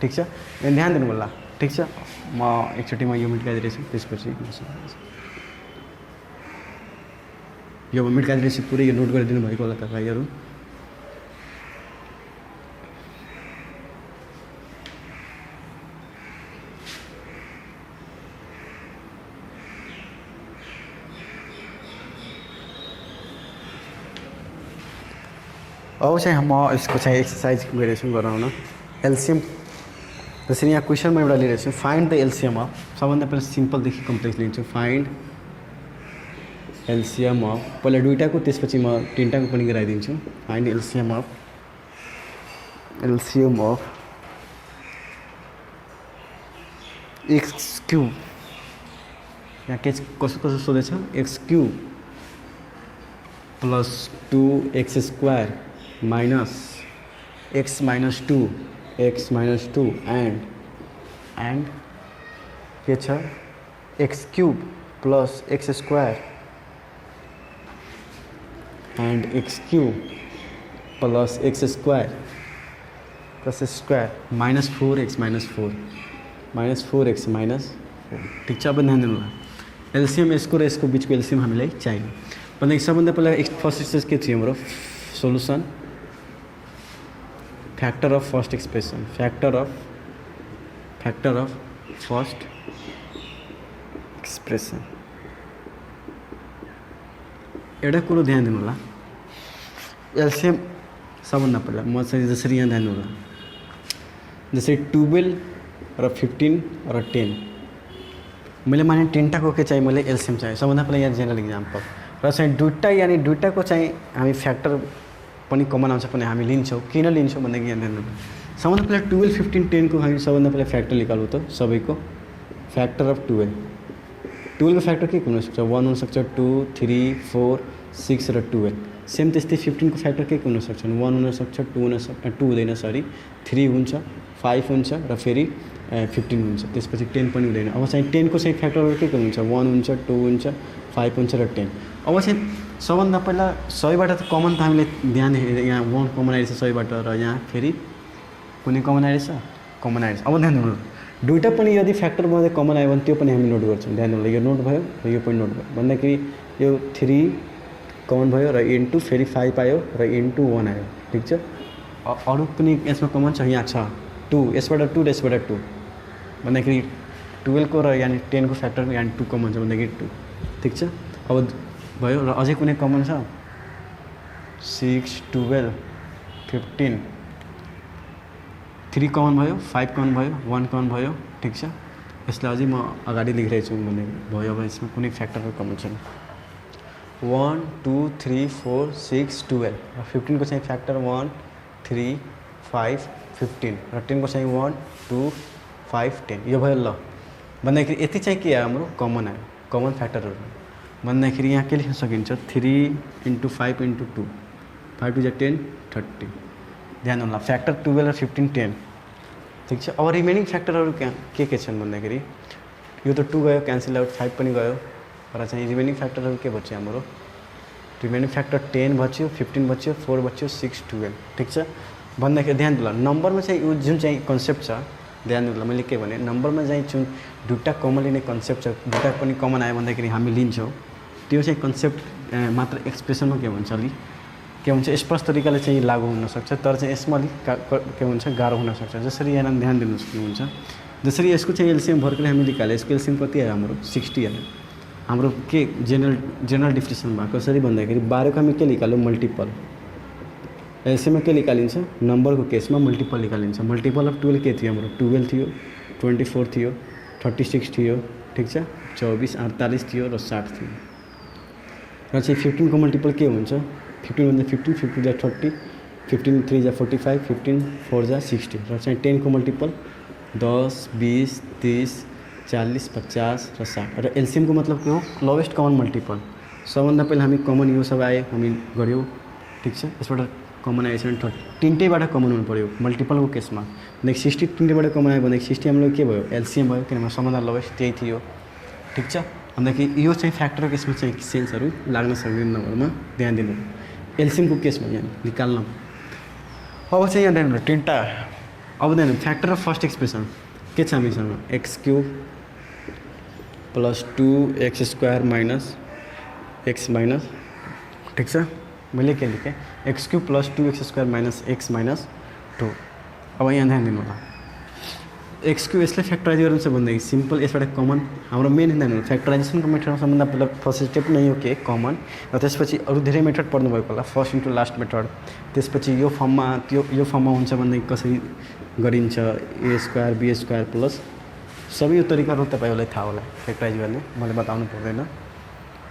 ठीक छ। यहाँ ध्यान दिनु होला, ठीक छ। म एकचोटि म यो मेटाइदिरहेछु, त्यसपछि यो मेटाइदिरहेछु पुरै यो नोट गरिदिनु भएको होला तपाईहरु। अब चाहिँ म यसको चाहिँ एक्सरसाइज गरिरहेछु गराउन एलसीएम। जसरी यहाँ क्वेसनमा एउटा लिइरहेछु फाइन्ड द एलसीएम अफ, सबभन्दा पहिला सिम्पलदेखि कम्प्लेक्स लिन्छु। फाइन्ड एलसीएम अफ, पहिला दुईटाको त्यसपछि म तीनटाको पनि गराइदिन्छु। Find LCM of x cube, यहाँ के कसो कसो सोधेछ x cube plus 2x square minus x minus 2 and के छ x cube plus x square and x cube plus x square minus 4x minus 4x minus 4, ठीक छ। अब ध्यान दिनु होला एलसीएम यसको र यसको बिचको एलसीएम हामीलाई चाहियो भन्दाखेरि सबभन्दा पहिला फर्स्ट स्टेज के थियो हाम्रो solution factor of first expression, factor of first expression. एउटा कुरो ध्यान दिनु होला एलसीएम सबभन्दा पहिला म चाहिँ जसरी यहाँ ध्यान दिनु होला जसरी 12 र 15 र 10 मैले माने 10टाको के चाहिँ मैले एलसीएम चाहियो। सबभन्दा पहिला यहाँ जेनरल इक्जाम्पल र चाहिँ दुईटा यानी दुईटाको चाहिँ हामी फ्याक्टर पनि कमन आउँछ पनि हामी लिन्छौँ। किन लिन्छौँ भन्दाखेरि यहाँ ध्यान दिनु सबभन्दा पहिला 12 15 10 को हामी सबभन्दा पहिला फ्याक्टर निकाल्नु त सबैको फ्याक्टर अफ 12 को फ्याक्टर के हुन सक्छ 1 हुन सक्छ 2 3 4 6 र 12। सेम त्यस्तै 15 को फ्याक्टर के हुन सक्छ 1 हुन सक्छ 2 हुन सक्छ 2 हुँदैन सरी 3 हुन्छ 5 हुन्छ र फेरि 15 हुन्छ, त्यसपछि 10 पनि हुँदैन। अब चाहिँ 10 को चाहिँ फ्याक्टरहरू के हुन्छ 1 हुन्छ 2 हुन्छ 5 हुन्छ र 10। अब चाहिँ सबभन्दा पहिला 100बाट त कमन त हामीले ध्यान यहाँ 1 कमन आइरहेछ 100बाट र यहाँ फेरि कुनै कमन आइरहेछ कमन आइरहेछ। अब ध्यान दिनु दुईटा पनि यदि फ्याक्टर मध्ये कमन आयो भने त्यो पनि हामी नोट गर्छौँ। ध्यान दिनु यो नोट भयो र यो पनि नोट भयो भन्दाखेरि यो 3 कमन भयो र इन्टु फेरि 5 आयो र इन्टु 1 आयो, ठिक छ। अरू पनि यसमा कमन छ यहाँ छ 2 यसबाट 2 र यसबाट 2 भन्दाखेरि 12 को र यानी 10 को फ्याक्टर यानी 2 कमन छ भन्दाखेरि 2, ठिक छ। अब भयो र अझै कुनै कमन छ 6 12 15 3 कमन भयो 5 कमन भयो 1 कमन भयो, ठिक छ। यसलाई अझै म अगाडि लेखिरहेको छु भने भयो। अब यसमा कुनै फ्याक्टरहरू कमन छैन 1 2 3 4 6 12 र 15 को चाहिँ फ्याक्टर 1 3 5 15 र 10 को चाहिँ 1 2 5 10 यो भयो। ल भन्दाखेरि यति चाहिँ के आयो हाम्रो कमन आयो कमन फ्याक्टरहरू भन्दाखेरि यहाँ के लेख्न सकिन्छ 3 × 5 × 2 5 2 10 30। ध्यान होला फ्याक्टर 12 र 15 10, ठिक छ। अब रिमेनिङ फ्याक्टरहरू के छन् भन्दाखेरि यो त 2 गयो क्यान्सल आउट 5 पनि गयो र चाहिँ रिमेनिङ फ्याक्टरहरू के बच्यो हाम्रो रिमेनिङ फ्याक्टर 10 बच्यो 15 बच्यो 4 बच्यो 6 12, ठिक छ। भन्दाखेरि ध्यान दिनु नम्बरमा चाहिँ यो जुन चाहिँ कन्सेप्ट छ ध्यान दिनु मैले के भने नम्बरमा चाहिँ जुन दुईटा कमन लिने कन्सेप्ट छ दुईटा पनि कमन आयो भन्दाखेरि हामी लिन्छौँ त्यो चाहिँ कन्सेप्ट मात्र एक्सप्रेसनमा के भन्छ अलि के हुन्छ स्पष्ट तरिकाले चाहिँ लागू हुन सक्छ तर चाहिँ यसमा अलि के हुन्छ गाह्रो हुन सक्छ। जसरी यहाँ ध्यान दिनु सक्नुहुन्छ जसरी यसको चाहिँ एलसीएम भर्खरै हामी निकाले यसको एलसीएम कति आयो हाम्रो 60 आयो। हाम्रो के जेनरल डिफ्रेसन भएको कसरी भन्दाखेरि 12 को हामी के निकाल्यो मल्टिपल एलसीएममा के निकालिन्छ नम्बरको केसमा मल्टिपल निकालिन्छ। मल्टिपल अफ 12 के थियो हाम्रो 12 थियो 24 थियो 36 थियो, ठिक छ 24 48 थियो र 60 थियो। र चाहिँ 15 को मल्टिपल के हुन्छ 15 भन्दा 15 50 जा 30 15 3 जा 45 15 4 जा 60 र चाहिँ 10 को मल्टिपल 10 20 30 40 50 र 60 र एलसीएम को मतलब के हो लोवेस्ट कमन मल्टिपल। सबभन्दा पहिला हामी कमन यो सब आए हामी गऱ्यौँ, ठिक छ। यसबाट कमन आएछ भने 30 तीनटैबाट कमन हुनु पर्यो मल्टिपलको केसमा। भनेको 60 तीनटैबाट कमन आयो भनेको 60 हाम्रो के भयो एलसीएम भयो, किनभने समाधान लगेपछि त्यही थियो। ठिक छ, भन्दाखेरि यो चाहिँ फ्याक्टरको केसमा चाहिँ सेन्सहरू लाग्न सक्दैन नम्बरमा, ध्यान दिनु। एलसीएमको केसमा यहाँ निकाल्न अब चाहिँ यहाँ ध्यान दिनु तीनटा। अब ध्यान दिनु फ्याक्टर अफ फर्स्ट एक्सप्रेसन के छ हामीसँग x cube plus 2x² minus x minus, ठिक छ, मैले के लेखेँ x cube plus 2x² minus x minus 2। अब यहाँ ध्यान दिनु होला एक्स क्युब यसले फ्याक्टराइज गर्नु छ भनेदेखि सिम्पल यसबाट कमन हाम्रो मेन ध्यान दिनु फ्याक्टराइजेसनको मेथडमा सबभन्दा पहिला फर्स्ट स्टेप नै हो के कमन, र त्यसपछि अरू धेरै मेथड पढ्नुभएको होला फर्स्ट इन्टु लास्ट मेथड। त्यसपछि यो फर्ममा यो फर्ममा हुन्छ भनेदेखि कसरी गरिन्छ a² b² प्लस सबै यो तरिकाहरू तपाईँहरूलाई थाहा होला फ्याक्टराइज गर्ने, मैले बताउनु पर्दैन।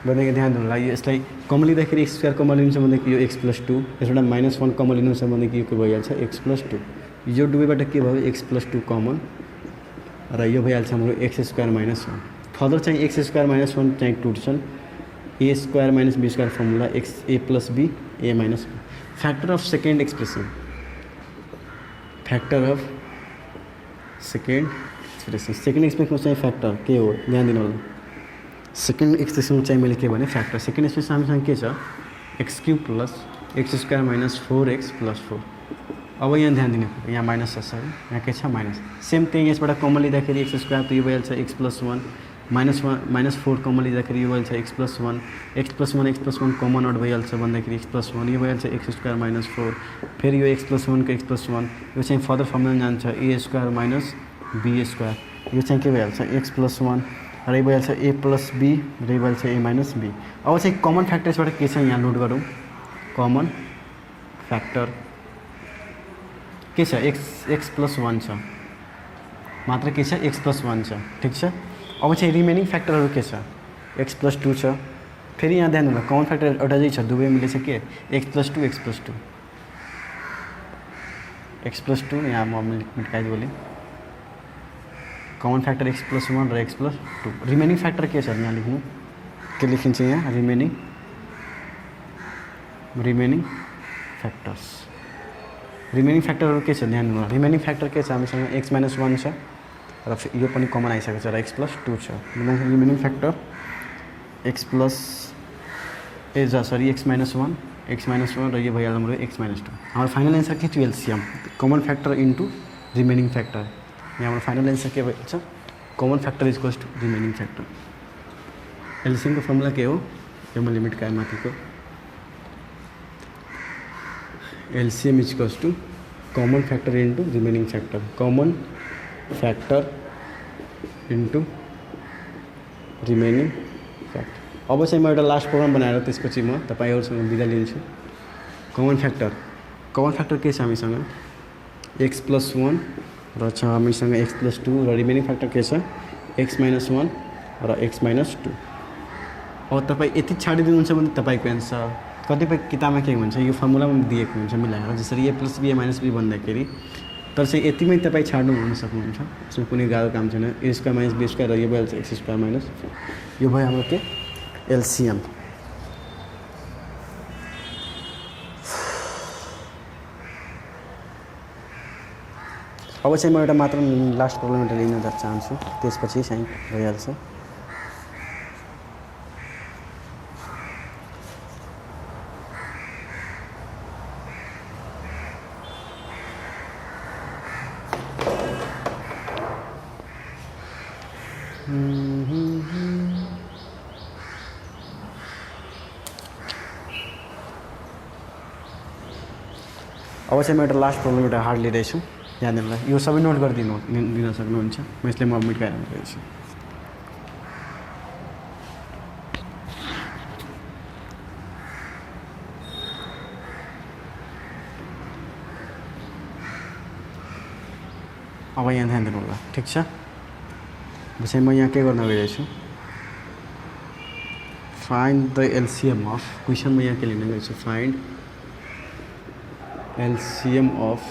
भनेदेखि ध्यान दिनु होला यसलाई कमन लिँदाखेरि x² कमन लिन्छ भनेदेखि यो x+2, यसबाट -1 कमन लिनु छ भनेदेखि यो के भइहाल्छ x+2। यो दुवैबाट के भयो x+2 कमन र यो भइहाल्छ हाम्रो x² माइनस 1। फर्दर चाहिँ x² माइनस 1 चाहिँ टुट्छन् a² minus b² formula a plus b a minus 1। Factor of second expression, factor of second expression चाहिँ फ्याक्टर के हो ध्यान दिनु होला। सेकेन्ड एक्सप्रेसन चाहिँ मैले के भने फ्याक्टर सेकेन्ड एक्सप्रेसन हामीसँग के छ x³ plus x² minus 4x plus 4। अब यहाँ ध्यान दिनु यहाँ माइनस छ सरी यहाँ के छ माइनस, सेम त्यही यसबाट कमन लिँदाखेरि x² त यो भइहाल्छ x+1 -1 -4 कमन लिँदाखेरि यो भइहाल्छ x+1 x+1 कमन आउट भइहाल्छ भन्दाखेरि x+1 यो भइहाल्छ x² माइनस 4। फेरि यो x+1 को x+1 यो चाहिँ फर्दर फर्मुला जान्छ a² माइनस b², यो चाहिँ के भइहाल्छ x+1 र यो भइहाल्छ a प्लस b र यो भइहाल्छ a माइनस b। अब चाहिँ कमन फ्याक्टर यसबाट के छ यहाँ लोड गरौँ, कमन फ्याक्टर के छ x+1 छ मात्र, के छ x+1 छ, ठिक छ। अब चाहिँ रिमेनिङ फ्याक्टरहरू के छ x+2 छ। फेरि यहाँ ध्यान दिनु कमन फ्याक्टर एउटा चाहिँ छ दुवै मिलेछ के x+2 x+2 यहाँ म मेटाइदियो बोलेँ कमन फ्याक्टर x+1 र x+2। रिमेनिङ फ्याक्टर के छ यहाँ लेख्नु के लेखिन्छ यहाँ रिमेनिङ फ्याक्टर्स। रिमेनिङ फ्याक्टरहरू के छ ध्यान दिनु। रिमेनिङ फ्याक्टर के छ हामीसँग x-1 छ र यो पनि कमन आइसकेको छ र x+2 छ। रिमेनिङ फ्याक्टर x+1 र यो भइहाल्छ हाम्रो x-2। हाम्रो फाइनल एन्सर के थियो LCM common factor into remaining factor. यहाँ हाम्रो फाइनल एन्सर के भइहाल्छ common factor equals to remaining factor. एलसीएमको फर्मुला के हो यो म लिमिट कायम माथिको LCM equals to common factor into remaining factor, common factor into remaining factor. अब चाहिँ म एउटा लास्ट प्रोग्राम बनाएर त्यसपछि म तपाईँहरूसँग बिदा लिन्छु। कमन फ्याक्टर के छ हामीसँग x+1 र छ हामीसँग x+2 र रिमेनिङ फ्याक्टर के छ x-1 र x-2। अब तपाईँ यति छाडिदिनुहुन्छ भने तपाईँको एन्सर कतिपय किताबमा के हुन्छ यो फर्मुलामा दिएको हुन्छ मिलाएर जसरी a plus b a minus b भन्दाखेरि, तर चाहिँ यतिमै तपाईँ छाड्नु हुन सक्नुहुन्छ, यसमा कुनै गाह्रो काम छैन। a² माइनस b² र यो भइहाल्छ x² माइनस, यो भयो हाम्रो के एलसीएम। अब चाहिँ म एउटा मात्र लास्ट प्रब्लम एउटा लिन चाहन्छु, त्यसपछि चाहिँ भइहाल्छ। अब चाहिँ म एउटा लास्ट प्रब्लम एउटा हार्ड लिँदैछु, ध्यान दिनु होला। यो सबै नोट गरिदिनु दिन सक्नुहुन्छ, म यसले म मेटाएर राख्दैछु। अब यहाँ ध्यान दिनु होला, ठिक छ। अब चाहिँ म यहाँ के गर्न गइरहेछु find the LCM of question म यहाँ के लिन गइरहेछु find LCM of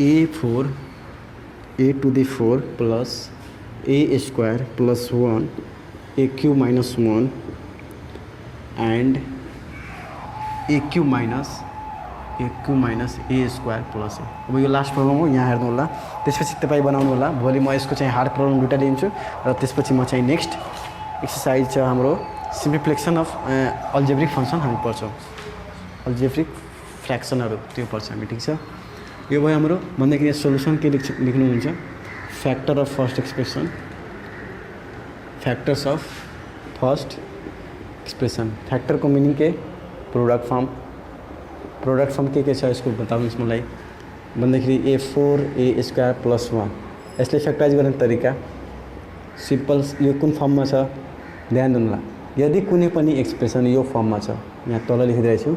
a to the 4 plus a square plus 1 a cube minus 1 and a cube minus a square plus a. अब यो लास्ट प्रब्लम हो, यहाँ हेर्नु होला। त्यसपछि तपाईँ बनाउनु होला। भोलि म यसको चाहिँ हार्ड प्रब्लम दुईटा लिन्छु र त्यसपछि म चाहिँ नेक्स्ट एक्सरसाइज छ हाम्रो सिम्प्लिफिकेसन अफ अल्जेब्रिक फंक्सन हामी पढ्छौँ। अल्जेब्रिक फ्र्याक्सनहरू त्यो पढ्छ हामी, ठिक छ। यो भयो हाम्रो भन्दाखेरि सोल्युसन के लेख्नुहुन्छ, factor of first expression, factors of first expression. फ्याक्टरको मिनिङ के, प्रोडक्ट फर्म के छ यसको बताउनुहोस् मलाई भन्दाखेरि A4A स्क्वायर प्लस 1। यसले फ्याक्टराइज गर्ने तरिका सिम्पल, यो कुन फर्ममा छ ध्यान दिनुहोला। यदि कुनै पनि एक्सप्रेसन यो फर्ममा छ, यहाँ तल लेखिदिएको छु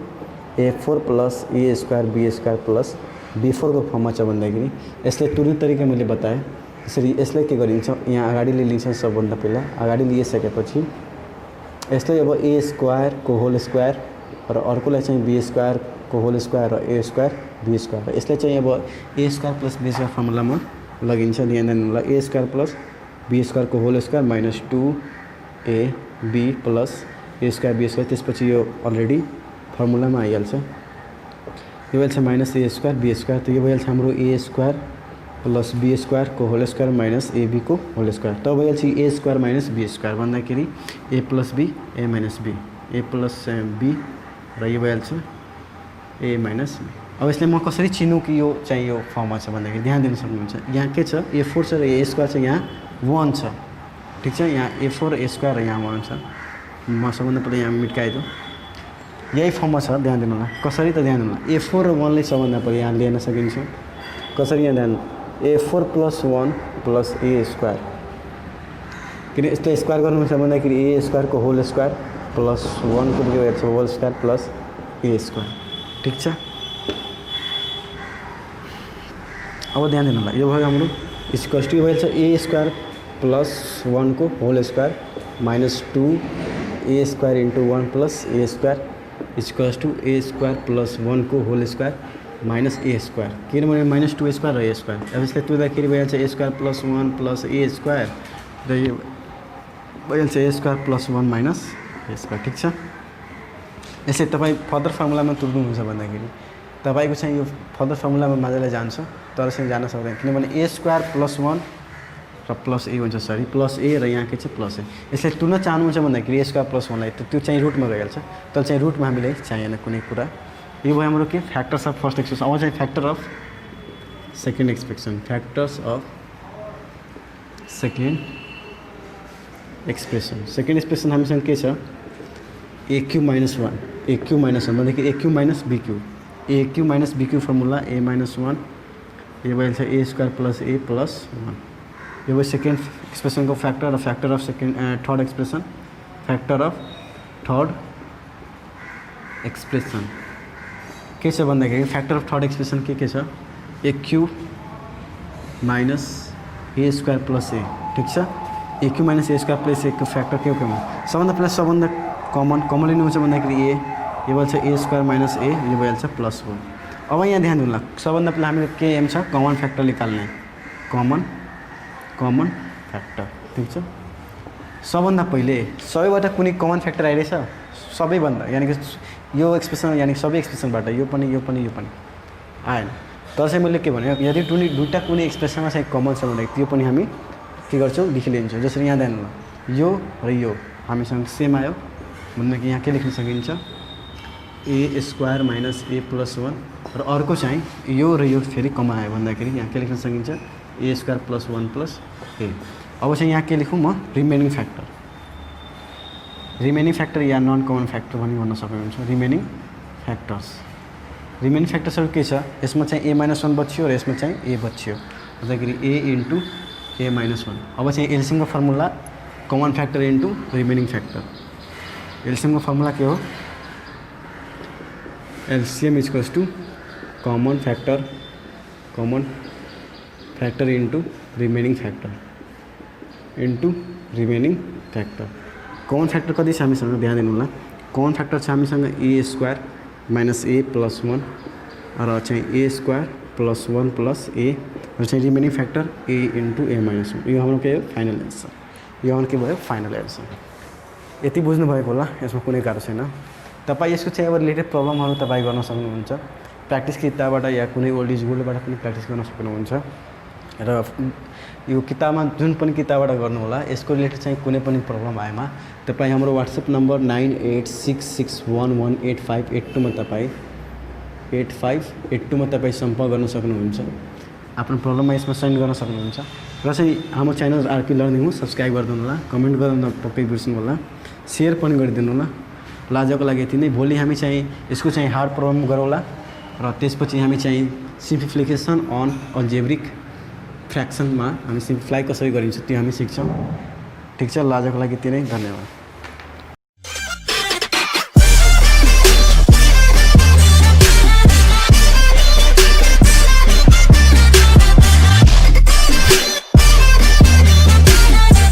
A4 plus A square B square plus B4 को फर्ममा छ भन्दाखेरि यसले तुरन्त तरिका मैले बताएँ। यसरी यसलाई के गरिन्छ, यहाँ अगाडि लिन्छ। सबभन्दा पहिला अगाडि लिइसकेपछि यसलाई अब A स्क्वायर को होल स्क्वायर र अर्कोलाई चाहिँ B स्क्वायर को होल स्क्वायर र A स्क्वायर B स्क्वायर, यसले चाहिँ अब A square plus B square फर्मुलामा लगिन्छ। ध्यान दिनुहोला, A square plus B square को whole square minus 2AB plus A square B square, त्यसपछि यो अलरेडी फर्मुलामा आइहाल्छ। यो भइहाल्छ minus A square B square, त यो भइहाल्छ हाम्रो A square plus B square को होल स्क्वायर माइनस AB को होल स्क्वायर। त भइहाल्छ A square minus B square भन्दाखेरि A plus B A minus B, A plus B र यो भइहाल्छ A माइनस B। अब यसले म कसरी चिन्नु कि यो चाहिँ यो फर्ममा छ भन्दाखेरि ध्यान दिन सक्नुहुन्छ। यहाँ के छ, A4 छ र A स्क्वायर छ, यहाँ 1 छ, ठिक छ। यहाँ A4 A स्क्वायर र यहाँ 1 छ। म सबभन्दा पहिला यहाँ मिट्काइदिउँ, यही फर्ममा छ। ध्यान दिनु होला कसरी, त ध्यान दिनु, A4 र 1 ले सबभन्दा पहिला यहाँ लिन सकिन्छ। कसरी, यहाँ ध्यान, A4 plus 1 plus A square, किन यसलाई स्क्वायर गर्नुहुन्छ भन्दाखेरि A स्क्वायर को होल स्क्वायर प्लस 1 को हेर्छ whole square plus A square, ठिक छ। अब ध्यान दिनु होला, यो भयो हाम्रो इक्वल्स टू भइहाल्छ A स्क्वायर प्लस 1 को whole square minus 2A square into 1 plus A square equals to A square plus 1 को whole square minus A square, किनभने माइनस 2A स्क्वायर र A स्क्वायर। अब यसलाई तुर्दाखेरि भइहाल्छ A square plus 1 plus A square र यो भइहाल्छ A square plus 1 minus A square, ठिक छ। यसले तपाईँ फर्दर फर्मुलामा तुर्नुहुन्छ भन्दाखेरि तपाईँको चाहिँ यो फर्दर फर्मुलामा मजाले जान्छ, तर चाहिँ जान सक्दैन, किनभने A स्क्वायर प्लस 1 र प्लस A हुन्छ, सरी प्लस A र यहाँ के चाहिँ प्लस A। यसले तुर्न चाहनुहुन्छ भन्दाखेरि A स्क्वायर प्लस 1 लाई त्यो चाहिँ रुटमा गइहाल्छ, तर चाहिँ रुटमा हामीलाई चाहिएन कुनै कुरा। यो भयो हाम्रो के, फ्याक्टर्स अफ फर्स्ट एक्सप्रेसन। अब चाहिँ factor of second expression, factors of second expression. Second expression हामीसँग के छ, AQ माइनस 1 AQ माइनस 1 भन्दाखेरि AQ minus BQ, AQ minus BQ formula A minus 1, यो भइहाल्छ A square plus A plus 1। यो भयो सेकेन्ड एक्सप्रेसन को फ्याक्टर र factor of second third expression, factor of third expression के छ भन्दाखेरि फ्याक्टर अफ थर्ड एक्सप्रेसन के छ, AQ minus A square plus A, ठिक छ। AQ minus A square plus A को फ्याक्टर के हो, सबभन्दा पहिला सबभन्दा कमन लिनुहुन्छ भन्दाखेरि A, यो भइहाल्छ A स्क्वायर माइनस A, यो भइहाल्छ प्लस 1। अब यहाँ ध्यान दिनु, सबभन्दा पहिला हामीले के एम छ, कमन फ्याक्टर निकाल्ने, कमन फ्याक्टर, ठिक छ। सबभन्दा पहिले सबैबाट कुनै कमन फ्याक्टर आइरहेछ, सबैभन्दा यानि कि यो एक्सप्रेसन यानि सबै एक्सप्रेसनबाट यो पनि आएन। तर चाहिँ मैले के भने यदि दुईटा कुनै एक्सप्रेसनमा चाहिँ कमन छ भने त्यो पनि हामी के गर्छौँ, लेखिलिन्छौँ। जसरी यहाँ ध्यान दिनु, यो र यो हामीसँग सेम आयो भन्दाखेरि यहाँ के लेख्न सकिन्छ, A square minus A plus 1 र अर्को चाहिँ यो र यो फेरि कमन आयो भन्दाखेरि यहाँ के लेख्न सकिन्छ, A square plus 1 plus A। अब चाहिँ यहाँ के लेखौँ म, रिमेनिङ फ्याक्टर या नन कमन फ्याक्टर भन्न सक्नुहुन्छ। रिमेनिङ फ्याक्टर्सहरू के छ, यसमा चाहिँ A माइनस 1 बच्यो र यसमा चाहिँ A बच्यो भन्दाखेरि A इंटू A माइनस 1। अब चाहिँ एलसीएम को formula common factor into remaining factor, LCM को फर्मुला के हो, LCM equals to common factor into remaining factor. Common factor कति छ हामीसँग ध्यान दिनु होला, कमन फ्याक्टर छ हामीसँग A square minus A plus 1 र चाहिँ A square plus 1 plus A र चाहिँ remaining factor a into a minus 1 यो हाम्रो के हो फाइनल एन्सर यो हाम्रो के भयो फाइनल एन्सर यति बुझ्नुभएको होला यसमा कुनै गाह्रो छैन तपाईँ यसको चाहिँ अब रिलेटेड प्रब्लमहरू तपाईँ गर्न सक्नुहुन्छ प्र्याक्टिस किताबबाट या कुनै ओल्ड इज गोल्डबाट पनि प्र्याक्टिस गर्न सक्नुहुन्छ र यो किताबमा जुन पनि किताबबाट गर्नु होला यसको रिलेटेड चाहिँ कुनै पनि प्रब्लम आएमा तपाईँ हाम्रो व्हाट्सएप नम्बर 9866118582 मा तपाईँ 8582 मा तपाईँ सम्पर्क गर्न सक्नुहुन्छ आफ्नो प्रब्लममा यसमा सेन्ड गर्न सक्नुहुन्छ र चाहिँ हाम्रो च्यानल आरके लर्निङ हो सब्सक्राइब गरिदिनु होला कमेन्ट गर्न पक्कै बिर्सनु होला सेयर पनि गरिदिनु होला ल आजको लागि यति नै भोलि हामी चाहिँ यसको चाहिँ हार्ड प्रब्लम गरौँला र त्यसपछि हामी चाहिँ सिम्प्लिफिकेसन अन अल्जेब्रिक फ्र्याक्सनमा हामी सिम्प्लिफाई कसरी गरिन्छ त्यो हामी सिक्छौँ ठिक छ ल आजको लागि यति नै धन्यवाद